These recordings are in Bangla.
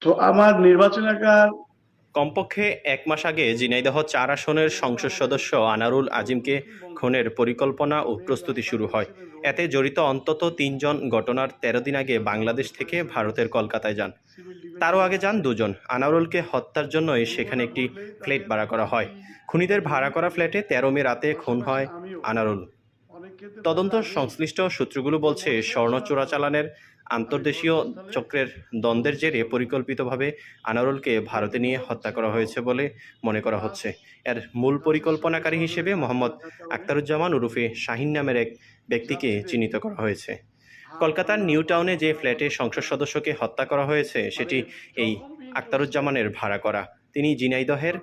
তো আমার নির্বাচন এলাকার কমপক্ষে ১ মাস আগে ঝিনাইদহ ৪ আসনের সংসদ সদস্য আনারুল আজিমকে খুনের পরিকল্পনা ও প্রস্তুতি শুরু হয়। এতে জড়িত অন্তত ৩ জন। ঘটনার ১৩ দিন আগে বাংলাদেশ থেকে ভারতের কলকাতায় যান। তারও আগে যান ২ জন। আনারুলকে হত্যার জন্যই সেখানে একটি ফ্ল্যাট ভাড়া করা হয়। খুনিদের ভাড়া করা ফ্ল্যাটে ১৩ মে রাতে খুন হয় আনারুল। তদন্ত সংশ্লিষ্ট সূত্রগুলো বলছে, স্বর্ণ চোরাচালানের আন্তর্দেশীয় চক্রের দ্বন্দ্বের জেরে পরিকল্পিতভাবে আনারুলকে ভারতে নিয়ে হত্যা করা হয়েছে বলে মনে করা হচ্ছে। এর মূল পরিকল্পনাকারী হিসেবে মোহাম্মদ আখতারুজ্জামান ওরফে শাহিন নামের এক ব্যক্তিকে চিহ্নিত করা হয়েছে। কলকাতার নিউ টাউনে যে ফ্ল্যাটে সংসদ সদস্যকে হত্যা করা হয়েছে সেটি এই আখতারুজ্জামানের ভাড়া করা। তিনি ঝিনাইদহের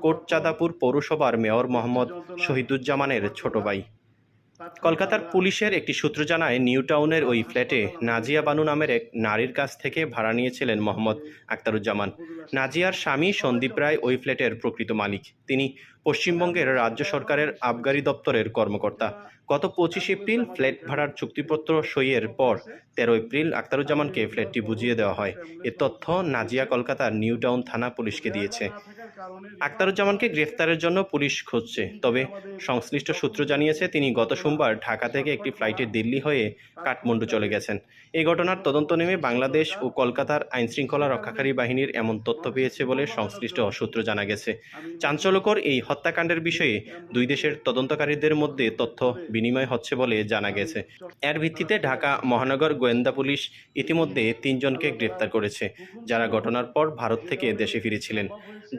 কোটচাঁদাপুর পৌরসভার মেয়র মোহাম্মদ শহীদুজ্জামানের ছোট ভাই। কলকাতার পুলিশের একটি সূত্র জানায়, নিউ টাউনের ওই ফ্ল্যাটে নাজিয়া বানু নামের এক নারীর কাছ থেকে ভাড়া নিয়েছিলেন মোহাম্মদ আখতারুজ্জামান। নাজিয়ার স্বামী সন্দীপ রায় ওই ফ্ল্যাটের প্রকৃত মালিক। তিনি পশ্চিমবঙ্গের রাজ্য সরকারের আবগারি দপ্তরের কর্মকর্তা। গত ২৫ এপ্রিল ফ্ল্যাট ভাড়ার চুক্তিপত্র সইয়ের পর ১৩ এপ্রিল আখতারুজ্জামানকে ফ্ল্যাটটি বুঝিয়ে দেওয়া হয়। এ তথ্য নাজিয়া কলকাতার নিউ টাউন থানা পুলিশকে দিয়েছে। আখতারুজ্জামানকে গ্রেফতারের জন্য পুলিশ খুঁজছে। তবে সংশ্লিষ্ট সূত্র জানিয়েছে, তিনি গত সোমবার ঢাকা থেকে একটি ফ্লাইটে দিল্লি হয়ে কাঠমান্ডু চলে গেছেন। এই ঘটনার তদন্ত নেমে বাংলাদেশ ও কলকাতার আইনশৃঙ্খলা রক্ষাকারী বাহিনীর এমন তথ্য পেয়েছে বলে সংশ্লিষ্ট সূত্র জানা গেছে। চাঞ্চল্যকর এই হত্যাকাণ্ডের বিষয়ে দুই দেশের তদন্তকারীদের মধ্যে তথ্য বিনিময় হচ্ছে বলে জানা গেছে। এর ভিত্তিতে ঢাকা মহানগর গোয়েন্দা পুলিশ ইতিমধ্যে ৩ জনকে গ্রেফতার করেছে, যারা ঘটনার পর ভারত থেকে দেশে ফিরেছিলেন।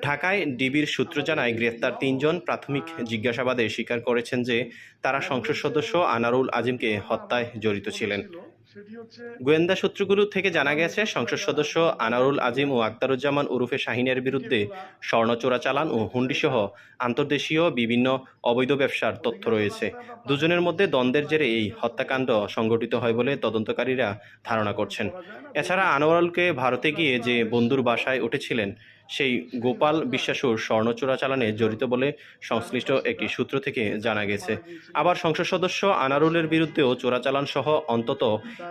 ঢাকায় ডিবির সূত্র জানায়, গ্রেফতার ৩ জন প্রাথমিক জিজ্ঞাসাবাদে স্বীকার করেছেন যে তারা সংসদ সদস্য আনারুল আজিমকে হত্যায় জড়িত ছিলেন। গোয়েন্দা সূত্রগুলো থেকে জানা গেছে, সংসদ সদস্য আনারুল আজিম ও আখতারুজ্জামান ওরফে শাহিনের বিরুদ্ধে স্বর্ণ চোরাচালান ও হুন্ডিসহ আন্তর্দেশীয় বিভিন্ন অবৈধ ব্যবসার তথ্য রয়েছে। দুজনের মধ্যে দ্বন্দ্বের জেরে এই হত্যাকাণ্ড সংঘটিত হয় বলে তদন্তকারীরা ধারণা করছেন। এছাড়া আনোয়ারুলকে ভারতে গিয়ে যে বন্ধুর বাসায় উঠেছিলেন, সেই গোপাল বিশ্বাসুর স্বর্ণ চোরাচালানে জড়িত বলে সংশ্লিষ্ট একটি সূত্র থেকে জানা গেছে। আবার সংসদ সদস্য আনারুলের বিরুদ্ধেও চোরাচালান সহ অন্তত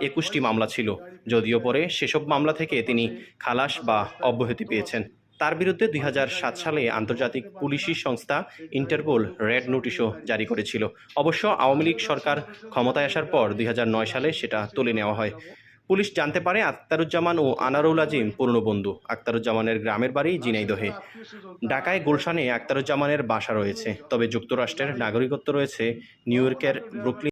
২১টি মামলা ছিল, যদিও পরে সেসব মামলা থেকে তিনি খালাস বা অব্যাহতি পেয়েছেন। তার বিরুদ্ধে ২০০৭ সালে আন্তর্জাতিক পুলিশি সংস্থা ইন্টারপোল রেড নোটিশও জারি করেছিল। অবশ্য আওয়ামী লীগ সরকার ক্ষমতায় আসার পর ২০০৯ সালে সেটা তুলে নেওয়া হয়। পুলিশ জানতে পারে, আখতারুজ্জামান ও আনারুল আজিম পুরনো বন্ধু। আখতারুজ্জামানের গ্রামের বাড়ি ঝিনাইদহে। ঢাকায় গুলশানে আখতারুজ্জামানের বাসা রয়েছে, তবে যুক্তরাষ্ট্রের নাগরিকত্ব রয়েছে নিউ ইয়র্কের ব্রুকলিন